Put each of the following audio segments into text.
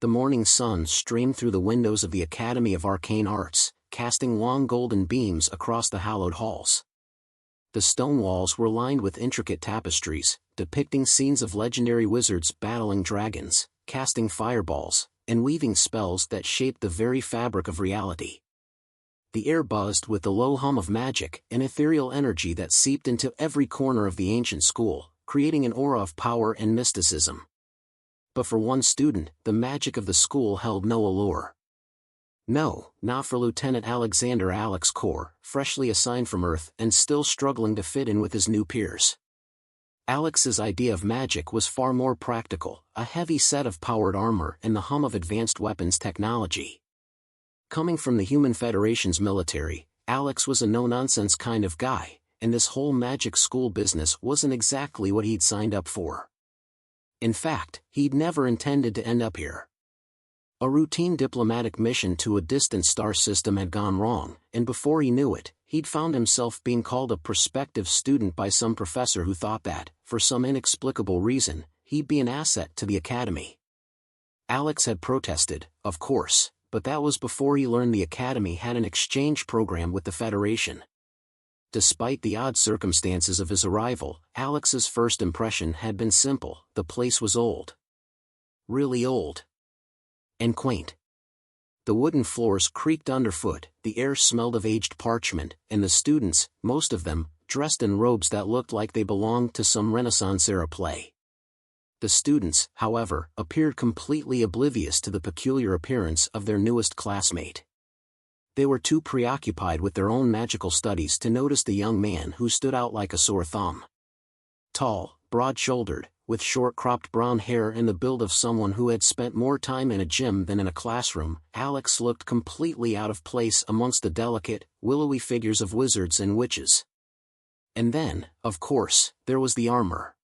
The morning sun streamed through the windows of the Academy of Arcane Arts, casting long golden beams across the hallowed halls. The stone walls were lined with intricate tapestries, depicting scenes of legendary wizards battling dragons, casting fireballs, and weaving spells that shaped the very fabric of reality. The air buzzed with the low hum of magic, an ethereal energy that seeped into every corner of the ancient school, creating an aura of power and mysticism. But for one student, the magic of the school held no allure. No, not for Lieutenant Alex Korr, freshly assigned from Earth and still struggling to fit in with his new peers. Alex's idea of magic was far more practical, a heavy set of powered armor and the hum of advanced weapons technology. Coming from the Human Federation's military, Alex was a no-nonsense kind of guy, and this whole magic school business wasn't exactly what he'd signed up for. In fact, he'd never intended to end up here. A routine diplomatic mission to a distant star system had gone wrong, and before he knew it, he'd found himself being called a prospective student by some professor who thought that, for some inexplicable reason, he'd be an asset to the academy. Alex had protested, of course, but that was before he learned the academy had an exchange program with the Federation. Despite the odd circumstances of his arrival, Alex's first impression had been simple: the place was old. Really old. And quaint. The wooden floors creaked underfoot, the air smelled of aged parchment, and the students, most of them, dressed in robes that looked like they belonged to some Renaissance-era play. The students, however, appeared completely oblivious to the peculiar appearance of their newest classmate. They were too preoccupied with their own magical studies to notice the young man who stood out like a sore thumb. Tall, broad-shouldered, with short-cropped brown hair and the build of someone who had spent more time in a gym than in a classroom, Alex looked completely out of place amongst the delicate, willowy figures of wizards and witches. And then, of course, there was the armor.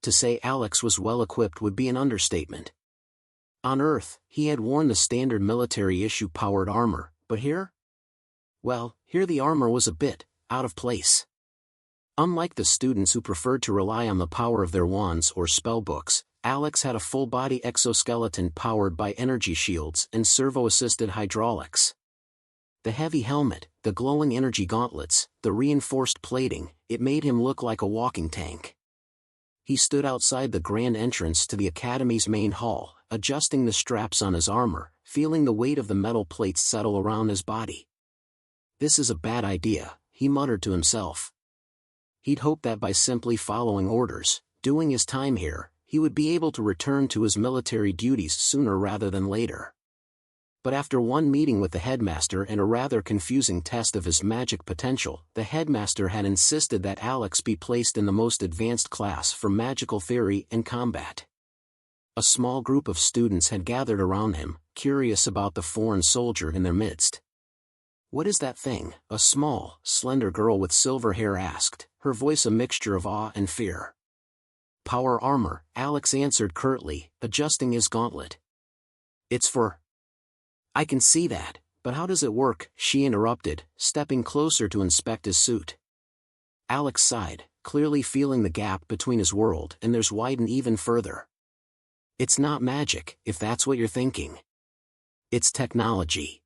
To say Alex was well-equipped would be an understatement. On Earth, he had worn the standard military-issue powered armor, but here? Well, here the armor was a bit out of place. Unlike the students who preferred to rely on the power of their wands or spellbooks, Alex had a full-body exoskeleton powered by energy shields and servo-assisted hydraulics. The heavy helmet, the glowing energy gauntlets, the reinforced plating, it made him look like a walking tank. He stood outside the grand entrance to the academy's main hall, adjusting the straps on his armor, feeling the weight of the metal plates settle around his body. "This is a bad idea," he muttered to himself. He'd hoped that by simply following orders, doing his time here, he would be able to return to his military duties sooner rather than later. But after one meeting with the headmaster and a rather confusing test of his magic potential, the headmaster had insisted that Alex be placed in the most advanced class for magical theory and combat. A small group of students had gathered around him, curious about the foreign soldier in their midst. "What is that thing?" a small, slender girl with silver hair asked, her voice a mixture of awe and fear. "Power armor," Alex answered curtly, adjusting his gauntlet. "It's for..." "I can see that, but how does it work?" she interrupted, stepping closer to inspect his suit. Alex sighed, clearly feeling the gap between his world and theirs widen even further. "It's not magic, if that's what you're thinking. It's technology.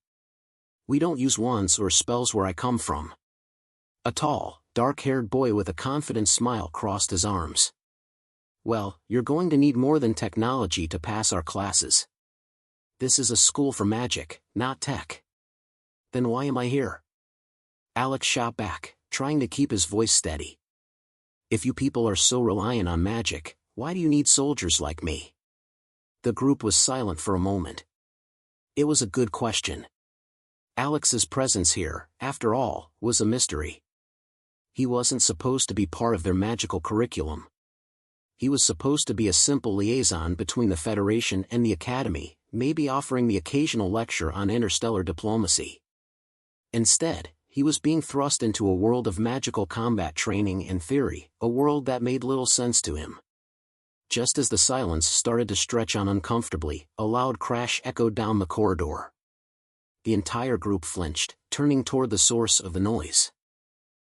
We don't use wands or spells where I come from." A tall, dark-haired boy with a confident smile crossed his arms. "Well, you're going to need more than technology to pass our classes. This is a school for magic, not tech." "Then why am I here?" Alex shot back, trying to keep his voice steady. "If you people are so reliant on magic, why do you need soldiers like me?" The group was silent for a moment. It was a good question. Alex's presence here, after all, was a mystery. He wasn't supposed to be part of their magical curriculum. He was supposed to be a simple liaison between the Federation and the Academy, maybe offering the occasional lecture on interstellar diplomacy. Instead, he was being thrust into a world of magical combat training and theory, a world that made little sense to him. Just as the silence started to stretch on uncomfortably, a loud crash echoed down the corridor. The entire group flinched, turning toward the source of the noise.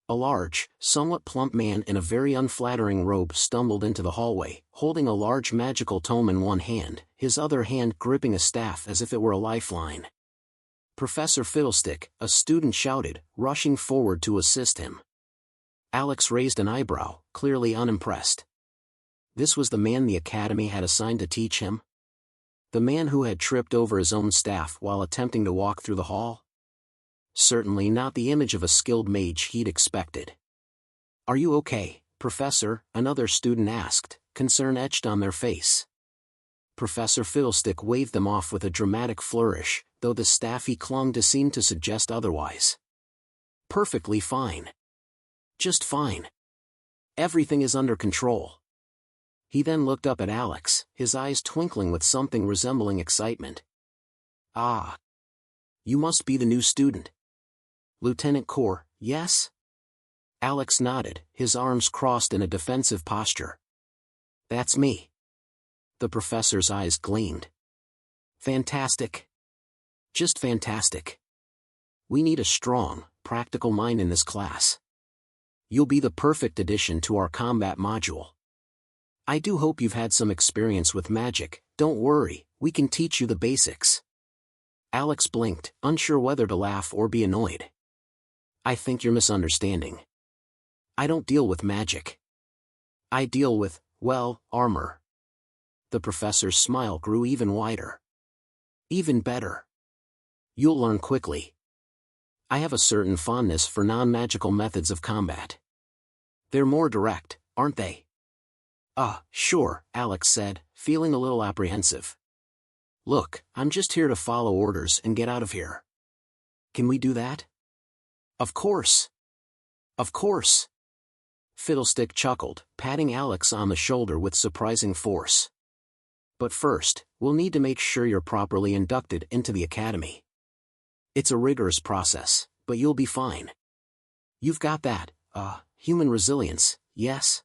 A large, somewhat plump man in a very unflattering robe stumbled into the hallway, holding a large magical tome in one hand, his other hand gripping a staff as if it were a lifeline. "Professor Fiddlestick," a student shouted, rushing forward to assist him. Alex raised an eyebrow, clearly unimpressed. This was the man the Academy had assigned to teach him? The man who had tripped over his own staff while attempting to walk through the hall? Certainly not the image of a skilled mage he'd expected. "Are you okay, Professor?" another student asked, concern etched on their face. Professor Fiddlestick waved them off with a dramatic flourish, though the staff he clung to seemed to suggest otherwise. "Perfectly fine. Just fine. Everything is under control." He then looked up at Alex, his eyes twinkling with something resembling excitement. "Ah. You must be the new student. Lieutenant Korr, yes?" Alex nodded, his arms crossed in a defensive posture. "That's me." The professor's eyes gleamed. "Fantastic. Just fantastic. We need a strong, practical mind in this class. You'll be the perfect addition to our combat module. I do hope you've had some experience with magic. Don't worry, we can teach you the basics." Alex blinked, unsure whether to laugh or be annoyed. "I think you're misunderstanding. I don't deal with magic. I deal with, well, armor." The professor's smile grew even wider. "Even better. You'll learn quickly. I have a certain fondness for non-magical methods of combat. They're more direct, aren't they?" Sure," Alex said, feeling a little apprehensive. "Look, I'm just here to follow orders and get out of here. Can we do that?" "Of course. Of course." Fiddlestick chuckled, patting Alex on the shoulder with surprising force. "But first, we'll need to make sure you're properly inducted into the Academy. It's a rigorous process, but you'll be fine. You've got that, human resilience, yes?"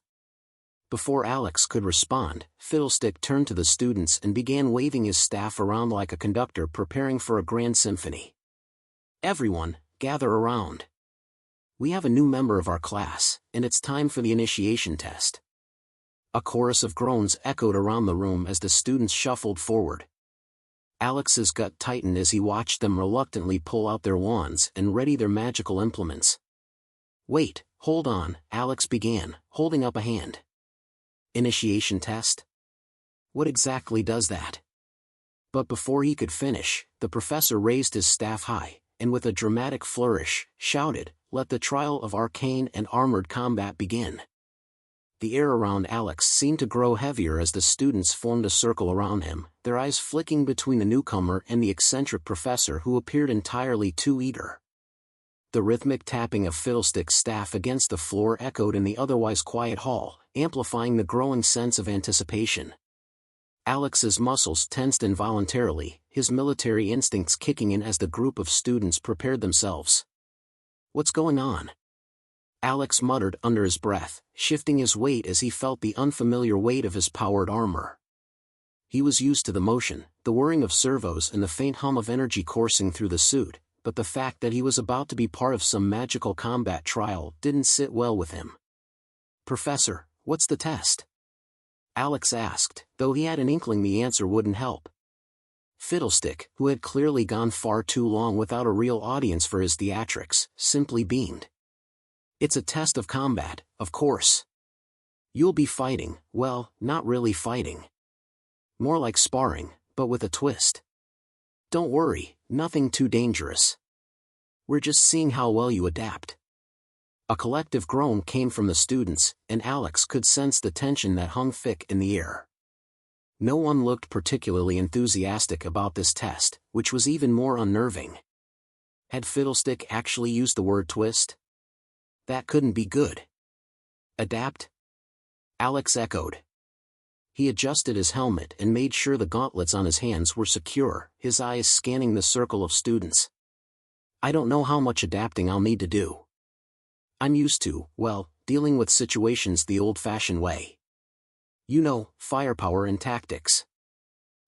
Before Alex could respond, Fiddlestick turned to the students and began waving his staff around like a conductor preparing for a grand symphony. "Everyone, gather around. We have a new member of our class, and it's time for the initiation test." A chorus of groans echoed around the room as the students shuffled forward. Alex's gut tightened as he watched them reluctantly pull out their wands and ready their magical implements. "Wait, hold on," Alex began, holding up a hand. "Initiation test? What exactly does that?" But before he could finish, the professor raised his staff high, and with a dramatic flourish, shouted, "Let the trial of arcane and armored combat begin." The air around Alex seemed to grow heavier as the students formed a circle around him, their eyes flicking between the newcomer and the eccentric professor who appeared entirely too eager. The rhythmic tapping of Fiddlestick's staff against the floor echoed in the otherwise quiet hall, amplifying the growing sense of anticipation. Alex's muscles tensed involuntarily, his military instincts kicking in as the group of students prepared themselves. "What's going on?" Alex muttered under his breath, shifting his weight as he felt the unfamiliar weight of his powered armor. He was used to the motion, the whirring of servos and the faint hum of energy coursing through the suit, but the fact that he was about to be part of some magical combat trial didn't sit well with him. "Professor, what's the test?" Alex asked, though he had an inkling the answer wouldn't help. Fiddlestick, who had clearly gone far too long without a real audience for his theatrics, simply beamed. "It's a test of combat, of course. You'll be fighting, well, not really fighting. More like sparring, but with a twist. Don't worry, nothing too dangerous. We're just seeing how well you adapt." A collective groan came from the students, and Alex could sense the tension that hung thick in the air. No one looked particularly enthusiastic about this test, which was even more unnerving. Had Fiddlestick actually used the word twist? That couldn't be good. "Adapt?" Alex echoed. He adjusted his helmet and made sure the gauntlets on his hands were secure, his eyes scanning the circle of students. "I don't know how much adapting I'll need to do. I'm used to, well, dealing with situations the old-fashioned way. You know, firepower and tactics.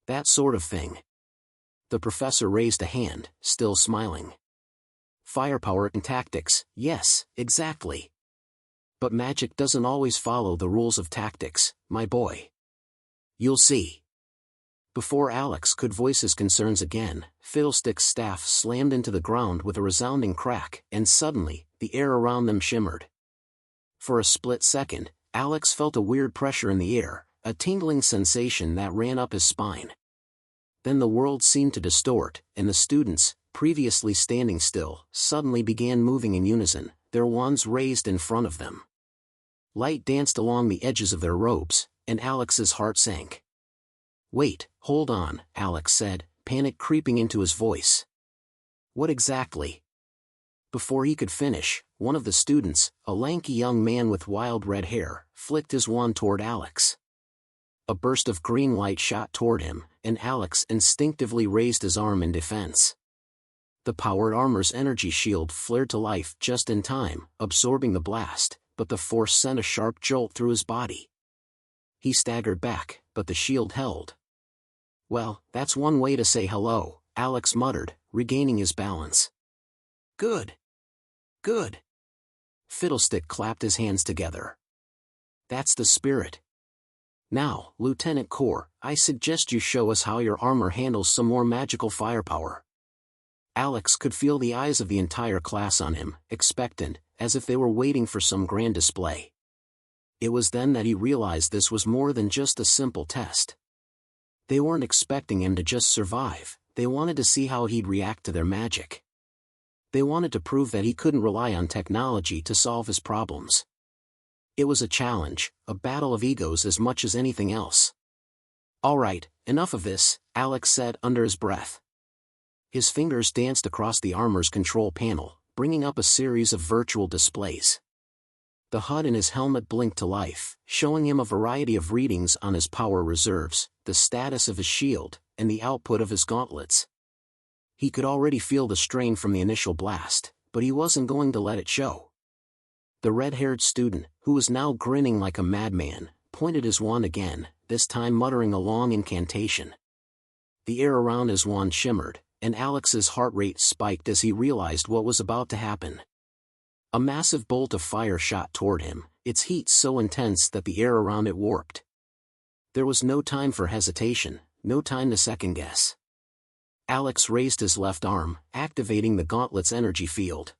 That sort of thing." The professor raised a hand, still smiling. "Firepower and tactics, yes, exactly. But magic doesn't always follow the rules of tactics, my boy. You'll see. Before Alex could voice his concerns again, Fiddlestick's staff slammed into the ground with a resounding crack, and suddenly, the air around them shimmered. For a split second, Alex felt a weird pressure in the air, a tingling sensation that ran up his spine. Then the world seemed to distort, and the students, previously standing still, suddenly began moving in unison, their wands raised in front of them. Light danced along the edges of their robes, and Alex's heart sank. "Wait, hold on," Alex said, panic creeping into his voice. "What exactly?" Before he could finish, one of the students, a lanky young man with wild red hair, flicked his wand toward Alex. A burst of green light shot toward him, and Alex instinctively raised his arm in defense. The powered armor's energy shield flared to life just in time, absorbing the blast, but the force sent a sharp jolt through his body. He staggered back, but the shield held. "Well, that's one way to say hello," Alex muttered, regaining his balance. "Good. Good." Fiddlestick clapped his hands together. "That's the spirit. Now, Lieutenant Korr, I suggest you show us how your armor handles some more magical firepower." Alex could feel the eyes of the entire class on him, expectant, as if they were waiting for some grand display. It was then that he realized this was more than just a simple test. They weren't expecting him to just survive, they wanted to see how he'd react to their magic. They wanted to prove that he couldn't rely on technology to solve his problems. It was a challenge, a battle of egos as much as anything else. "All right, enough of this," Alex said under his breath. His fingers danced across the armor's control panel, bringing up a series of virtual displays. The HUD in his helmet blinked to life, showing him a variety of readings on his power reserves, the status of his shield, and the output of his gauntlets. He could already feel the strain from the initial blast, but he wasn't going to let it show. The red-haired student, who was now grinning like a madman, pointed his wand again, this time muttering a long incantation. The air around his wand shimmered, and Alex's heart rate spiked as he realized what was about to happen. A massive bolt of fire shot toward him, its heat so intense that the air around it warped. There was no time for hesitation, no time to second-guess. Alex raised his left arm, activating the gauntlet's energy field.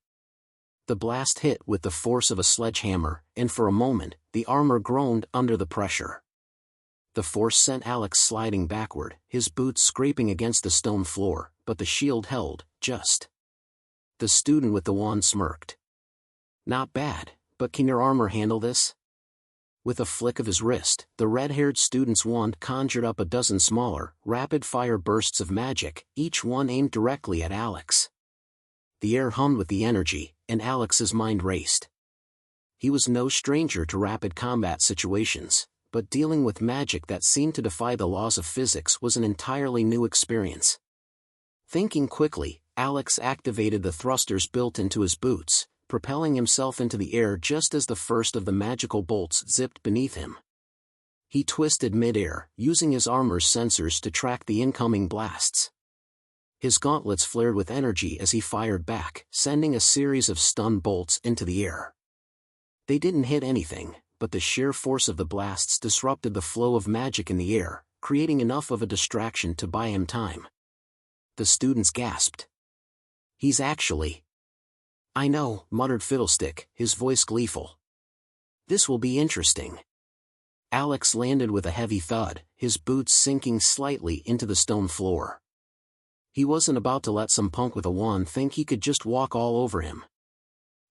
The blast hit with the force of a sledgehammer, and for a moment, the armor groaned under the pressure. The force sent Alex sliding backward, his boots scraping against the stone floor, but the shield held, just. The student with the wand smirked. "Not bad, but can your armor handle this?" With a flick of his wrist, the red-haired student's wand conjured up a dozen smaller, rapid-fire bursts of magic, each one aimed directly at Alex. The air hummed with the energy, and Alex's mind raced. He was no stranger to rapid combat situations, but dealing with magic that seemed to defy the laws of physics was an entirely new experience. Thinking quickly, Alex activated the thrusters built into his boots, propelling himself into the air just as the first of the magical bolts zipped beneath him. He twisted mid-air, using his armor's sensors to track the incoming blasts. His gauntlets flared with energy as he fired back, sending a series of stun bolts into the air. They didn't hit anything, but the sheer force of the blasts disrupted the flow of magic in the air, creating enough of a distraction to buy him time. The students gasped. "He's actually..." "I know," muttered Fiddlestick, his voice gleeful. "This will be interesting." Alex landed with a heavy thud, his boots sinking slightly into the stone floor. He wasn't about to let some punk with a wand think he could just walk all over him.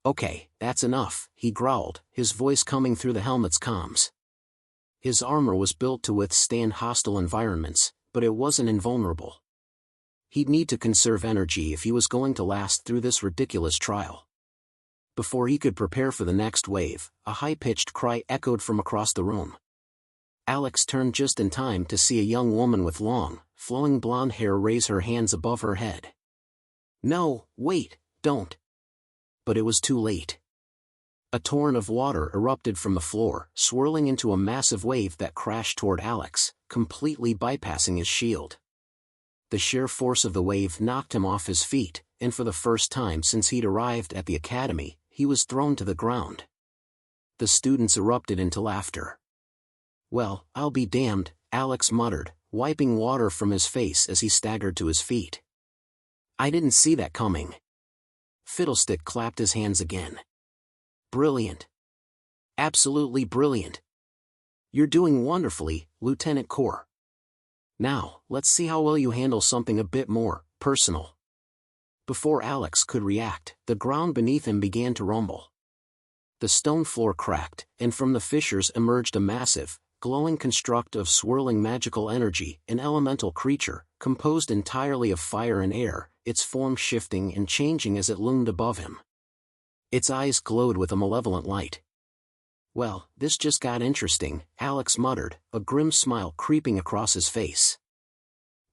"Okay, that's enough," he growled, his voice coming through the helmet's comms. His armor was built to withstand hostile environments, but it wasn't invulnerable. He'd need to conserve energy if he was going to last through this ridiculous trial. Before he could prepare for the next wave, a high-pitched cry echoed from across the room. Alex turned just in time to see a young woman with long, flowing blonde hair raise her hands above her head. "No, wait, don't." But it was too late. A torrent of water erupted from the floor, swirling into a massive wave that crashed toward Alex, completely bypassing his shield. The sheer force of the wave knocked him off his feet, and for the first time since he'd arrived at the academy, he was thrown to the ground. The students erupted into laughter. "Well, I'll be damned," Alex muttered, wiping water from his face as he staggered to his feet. "I didn't see that coming." Fiddlestick clapped his hands again. "Brilliant. Absolutely brilliant. You're doing wonderfully, Lieutenant Korr. Now, let's see how well you handle something a bit more personal." Before Alex could react, the ground beneath him began to rumble. The stone floor cracked, and from the fissures emerged a massive, glowing construct of swirling magical energy, an elemental creature, composed entirely of fire and air, its form shifting and changing as it loomed above him. Its eyes glowed with a malevolent light. "Well, this just got interesting," Alex muttered, a grim smile creeping across his face.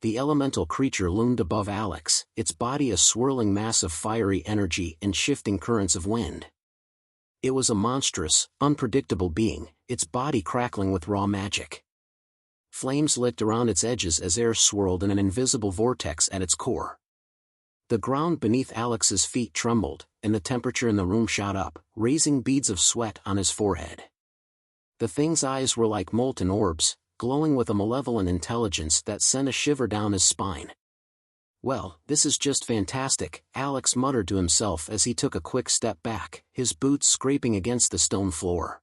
The elemental creature loomed above Alex, its body a swirling mass of fiery energy and shifting currents of wind. It was a monstrous, unpredictable being, its body crackling with raw magic. Flames licked around its edges as air swirled in an invisible vortex at its core. The ground beneath Alex's feet trembled, and the temperature in the room shot up, raising beads of sweat on his forehead. The thing's eyes were like molten orbs, glowing with a malevolent intelligence that sent a shiver down his spine. "Well, this is just fantastic," Alex muttered to himself as he took a quick step back, his boots scraping against the stone floor.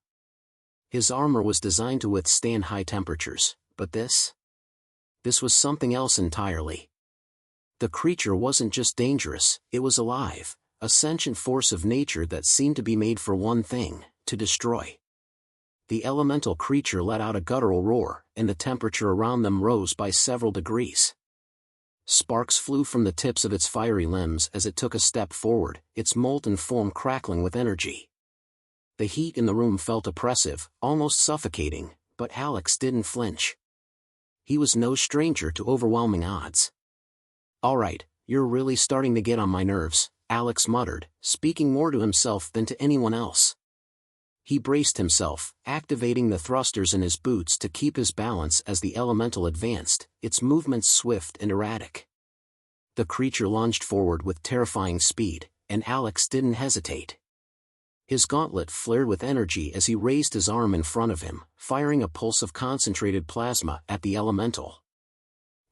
His armor was designed to withstand high temperatures, but this was something else entirely. The creature wasn't just dangerous, it was alive, a sentient force of nature that seemed to be made for one thing: to destroy. The elemental creature let out a guttural roar, and the temperature around them rose by several degrees. Sparks flew from the tips of its fiery limbs as it took a step forward, its molten form crackling with energy. The heat in the room felt oppressive, almost suffocating, but Alex didn't flinch. He was no stranger to overwhelming odds. "All right, you're really starting to get on my nerves," Alex muttered, speaking more to himself than to anyone else. He braced himself, activating the thrusters in his boots to keep his balance as the elemental advanced, its movements swift and erratic. The creature lunged forward with terrifying speed, and Alex didn't hesitate. His gauntlet flared with energy as he raised his arm in front of him, firing a pulse of concentrated plasma at the elemental.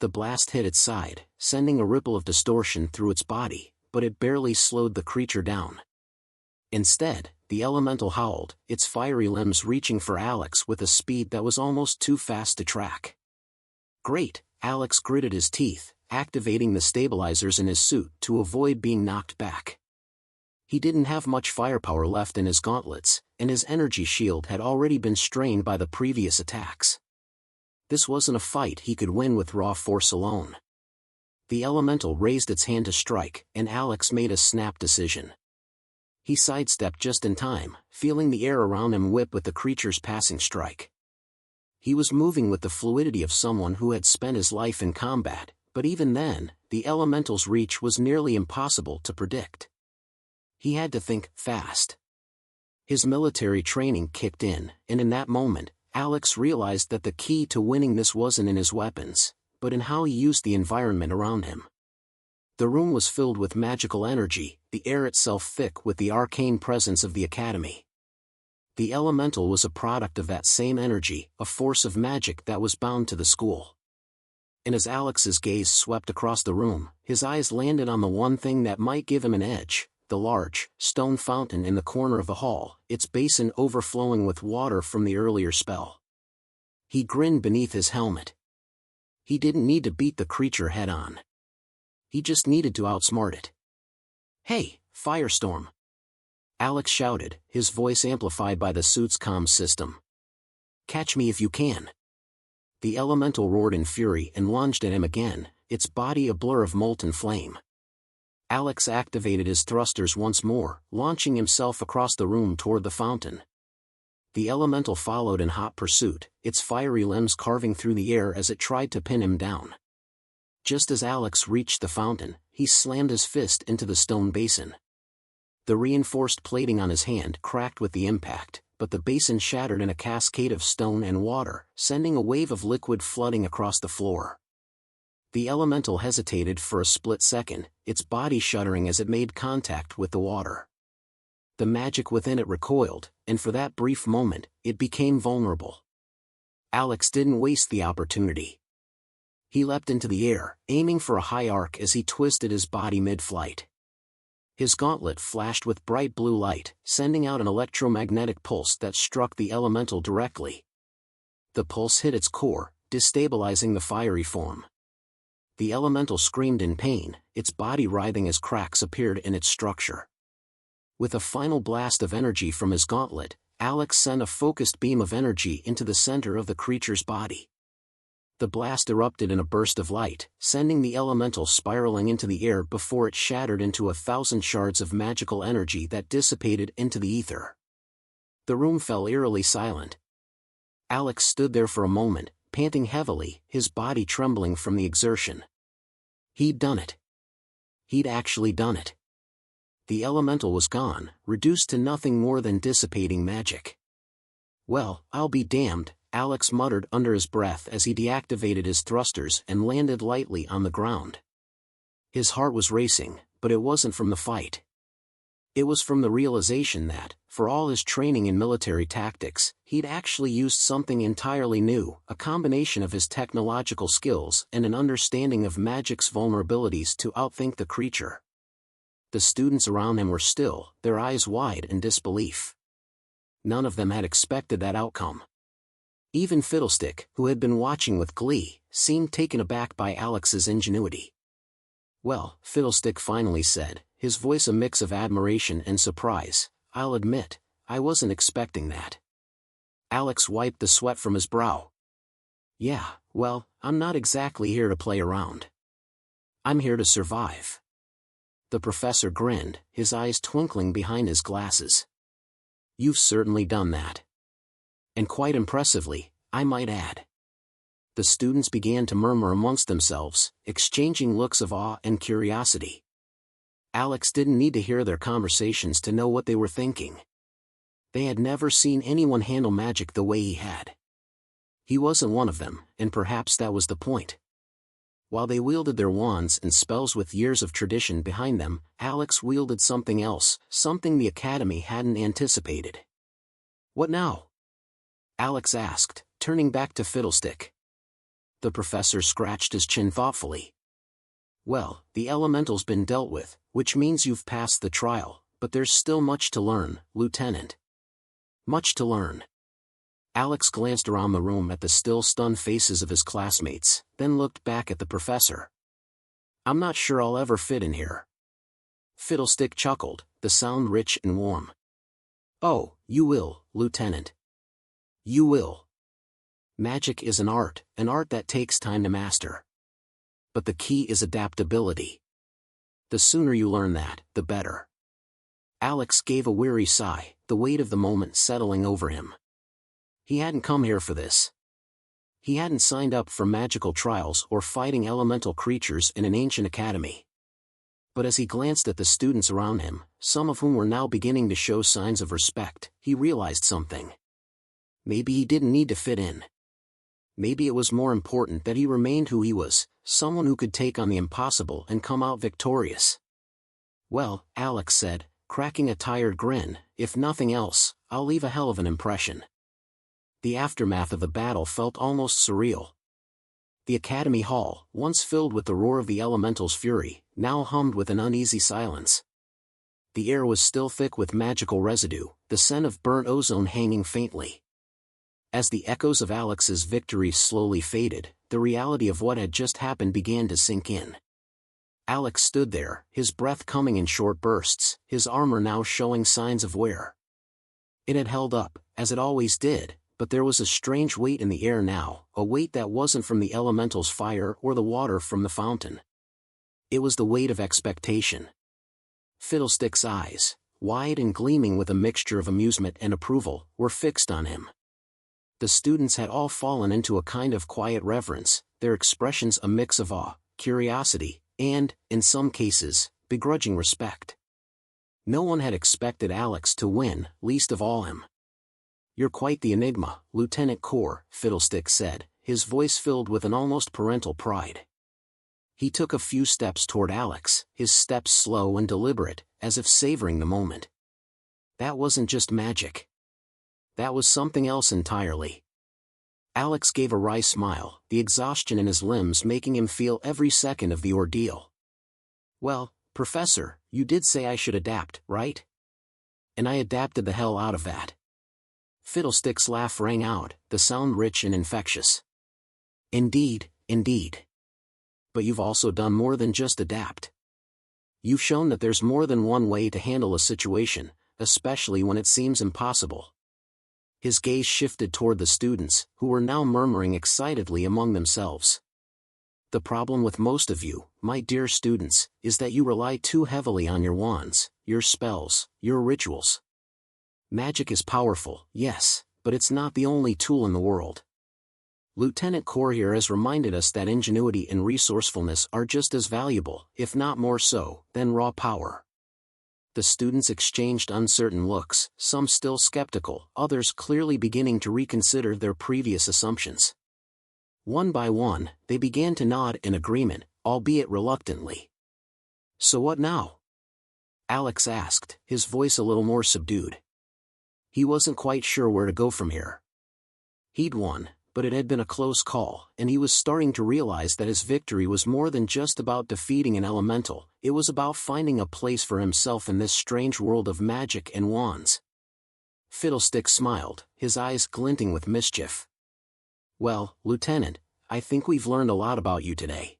The blast hit its side, sending a ripple of distortion through its body, but it barely slowed the creature down. Instead, the elemental howled, its fiery limbs reaching for Alex with a speed that was almost too fast to track. "Great," Alex gritted his teeth, activating the stabilizers in his suit to avoid being knocked back. He didn't have much firepower left in his gauntlets, and his energy shield had already been strained by the previous attacks. This wasn't a fight he could win with raw force alone. The elemental raised its hand to strike, and Alex made a snap decision. He sidestepped just in time, feeling the air around him whip with the creature's passing strike. He was moving with the fluidity of someone who had spent his life in combat, but even then, the elemental's reach was nearly impossible to predict. He had to think fast. His military training kicked in, and in that moment, Alex realized that the key to winning this wasn't in his weapons, but in how he used the environment around him. The room was filled with magical energy, the air itself thick with the arcane presence of the academy. The elemental was a product of that same energy, a force of magic that was bound to the school. And as Alex's gaze swept across the room, his eyes landed on the one thing that might give him an edge: the large, stone fountain in the corner of the hall, its basin overflowing with water from the earlier spell. He grinned beneath his helmet. He didn't need to beat the creature head-on. He just needed to outsmart it. "Hey, Firestorm!" Alex shouted, his voice amplified by the suit's comms system. "Catch me if you can." The elemental roared in fury and lunged at him again, its body a blur of molten flame. Alex activated his thrusters once more, launching himself across the room toward the fountain. The elemental followed in hot pursuit, its fiery limbs carving through the air as it tried to pin him down. Just as Alex reached the fountain, he slammed his fist into the stone basin. The reinforced plating on his hand cracked with the impact, but the basin shattered in a cascade of stone and water, sending a wave of liquid flooding across the floor. The elemental hesitated for a split second, its body shuddering as it made contact with the water. The magic within it recoiled, and for that brief moment, it became vulnerable. Alex didn't waste the opportunity. He leapt into the air, aiming for a high arc as he twisted his body mid-flight. His gauntlet flashed with bright blue light, sending out an electromagnetic pulse that struck the elemental directly. The pulse hit its core, destabilizing the fiery form. The elemental screamed in pain, its body writhing as cracks appeared in its structure. With a final blast of energy from his gauntlet, Alex sent a focused beam of energy into the center of the creature's body. The blast erupted in a burst of light, sending the elemental spiraling into the air before it shattered into 1,000 shards of magical energy that dissipated into the ether. The room fell eerily silent. Alex stood there for a moment, panting heavily, his body trembling from the exertion. He'd done it. He'd actually done it. The elemental was gone, reduced to nothing more than dissipating magic. "Well, I'll be damned," Alex muttered under his breath as he deactivated his thrusters and landed lightly on the ground. His heart was racing, but it wasn't from the fight. It was from the realization that, for all his training in military tactics, he'd actually used something entirely new, a combination of his technological skills and an understanding of magic's vulnerabilities to outthink the creature. The students around him were still, their eyes wide in disbelief. None of them had expected that outcome. Even Fiddlestick, who had been watching with glee, seemed taken aback by Alex's ingenuity. "Well," Fiddlestick finally said, his voice a mix of admiration and surprise, "I'll admit, I wasn't expecting that." Alex wiped the sweat from his brow. "Yeah, well, I'm not exactly here to play around. I'm here to survive." The professor grinned, his eyes twinkling behind his glasses. "You've certainly done that. And quite impressively, I might add." The students began to murmur amongst themselves, exchanging looks of awe and curiosity. Alex didn't need to hear their conversations to know what they were thinking. They had never seen anyone handle magic the way he had. He wasn't one of them, and perhaps that was the point. While they wielded their wands and spells with years of tradition behind them, Alex wielded something else, something the Academy hadn't anticipated. "What now?" Alex asked, turning back to Fiddlestick. The professor scratched his chin thoughtfully. "Well, the elemental's been dealt with, which means you've passed the trial, but there's still much to learn, Lieutenant." "Much to learn." Alex glanced around the room at the still stunned faces of his classmates, then looked back at the professor. "I'm not sure I'll ever fit in here." Fiddlestick chuckled, the sound rich and warm. "Oh, you will, Lieutenant. You will. Magic is an art that takes time to master. But the key is adaptability. The sooner you learn that, the better." Alex gave a weary sigh, the weight of the moment settling over him. He hadn't come here for this. He hadn't signed up for magical trials or fighting elemental creatures in an ancient academy. But as he glanced at the students around him, some of whom were now beginning to show signs of respect, he realized something. Maybe he didn't need to fit in. Maybe it was more important that he remained who he was, someone who could take on the impossible and come out victorious. "Well," Alex said, cracking a tired grin, "if nothing else, I'll leave a hell of an impression." The aftermath of the battle felt almost surreal. The Academy Hall, once filled with the roar of the elemental's fury, now hummed with an uneasy silence. The air was still thick with magical residue, the scent of burnt ozone hanging faintly. As the echoes of Alex's victory slowly faded, the reality of what had just happened began to sink in. Alex stood there, his breath coming in short bursts, his armor now showing signs of wear. It had held up, as it always did, but there was a strange weight in the air now, a weight that wasn't from the elemental's fire or the water from the fountain. It was the weight of expectation. Fiddlestick's eyes, wide and gleaming with a mixture of amusement and approval, were fixed on him. The students had all fallen into a kind of quiet reverence, their expressions a mix of awe, curiosity, and, in some cases, begrudging respect. No one had expected Alex to win, least of all him. "You're quite the enigma, Lieutenant Korr," Fiddlestick said, his voice filled with an almost parental pride. He took a few steps toward Alex, his steps slow and deliberate, as if savoring the moment. That wasn't just magic. That was something else entirely. Alex gave a wry smile, the exhaustion in his limbs making him feel every second of the ordeal. Well, Professor, you did say I should adapt, right? And I adapted the hell out of that. Fiddlestick's laugh rang out, the sound rich and infectious. Indeed, indeed. But you've also done more than just adapt. You've shown that there's more than one way to handle a situation, especially when it seems impossible. His gaze shifted toward the students, who were now murmuring excitedly among themselves. The problem with most of you, my dear students, is that you rely too heavily on your wands, your spells, your rituals. Magic is powerful, yes, but it's not the only tool in the world. Lieutenant Korr here has reminded us that ingenuity and resourcefulness are just as valuable, if not more so, than raw power. The students exchanged uncertain looks, some still skeptical, others clearly beginning to reconsider their previous assumptions. One by one, they began to nod in agreement, albeit reluctantly. So what now? Alex asked, his voice a little more subdued. He wasn't quite sure where to go from here. He'd won, but it had been a close call, and he was starting to realize that his victory was more than just about defeating an elemental, it was about finding a place for himself in this strange world of magic and wands. Fiddlestick smiled, his eyes glinting with mischief. Well, Lieutenant, I think we've learned a lot about you today.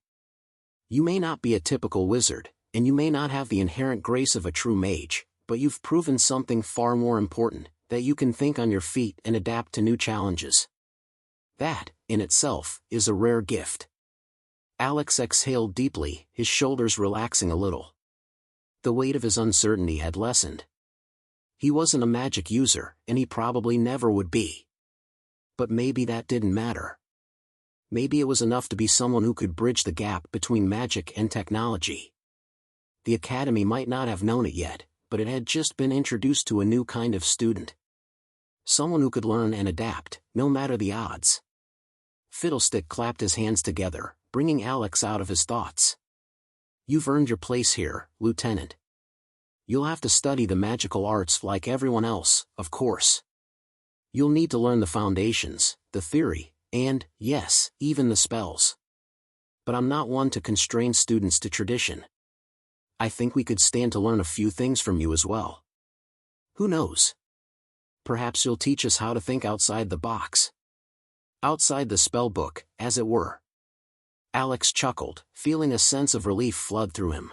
You may not be a typical wizard, and you may not have the inherent grace of a true mage, but you've proven something far more important, that you can think on your feet and adapt to new challenges. That, in itself, is a rare gift. Alex exhaled deeply, his shoulders relaxing a little. The weight of his uncertainty had lessened. He wasn't a magic user, and he probably never would be. But maybe that didn't matter. Maybe it was enough to be someone who could bridge the gap between magic and technology. The Academy might not have known it yet, but it had just been introduced to a new kind of student. Someone who could learn and adapt, no matter the odds. Fiddlestick clapped his hands together, bringing Alex out of his thoughts. You've earned your place here, Lieutenant. You'll have to study the magical arts like everyone else, of course. You'll need to learn the foundations, the theory, and, yes, even the spells. But I'm not one to constrain students to tradition. I think we could stand to learn a few things from you as well. Who knows? Perhaps you'll teach us how to think outside the box. Outside the spell book, as it were. Alex chuckled, feeling a sense of relief flood through him.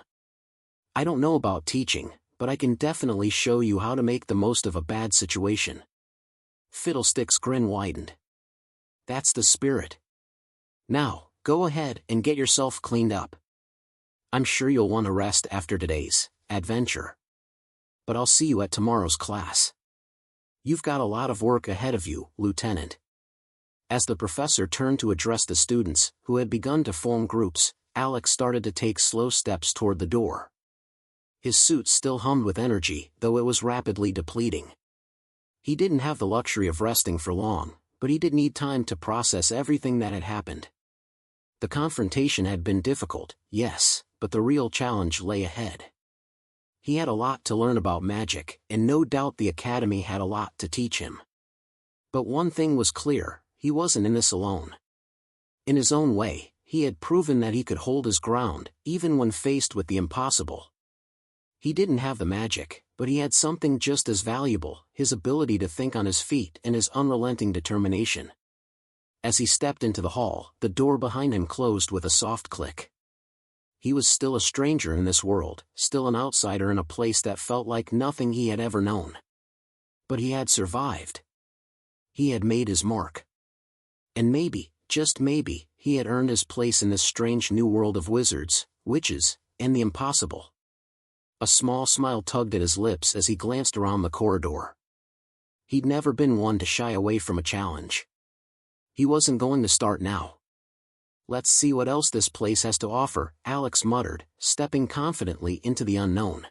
I don't know about teaching, but I can definitely show you how to make the most of a bad situation. Fiddlestick's grin widened. That's the spirit. Now, go ahead and get yourself cleaned up. I'm sure you'll want to rest after today's adventure. But I'll see you at tomorrow's class. You've got a lot of work ahead of you, Lieutenant. As the professor turned to address the students, who had begun to form groups, Alex started to take slow steps toward the door. His suit still hummed with energy, though it was rapidly depleting. He didn't have the luxury of resting for long, but he did need time to process everything that had happened. The confrontation had been difficult, yes, but the real challenge lay ahead. He had a lot to learn about magic, and no doubt the Academy had a lot to teach him. But one thing was clear, he wasn't in this alone. In his own way, he had proven that he could hold his ground, even when faced with the impossible. He didn't have the magic, but he had something just as valuable, his ability to think on his feet and his unrelenting determination. As he stepped into the hall, the door behind him closed with a soft click. He was still a stranger in this world, still an outsider in a place that felt like nothing he had ever known. But he had survived. He had made his mark. And maybe, just maybe, he had earned his place in this strange new world of wizards, witches, and the impossible. A small smile tugged at his lips as he glanced around the corridor. He'd never been one to shy away from a challenge. He wasn't going to start now. Let's see what else this place has to offer, Alex muttered, stepping confidently into the unknown.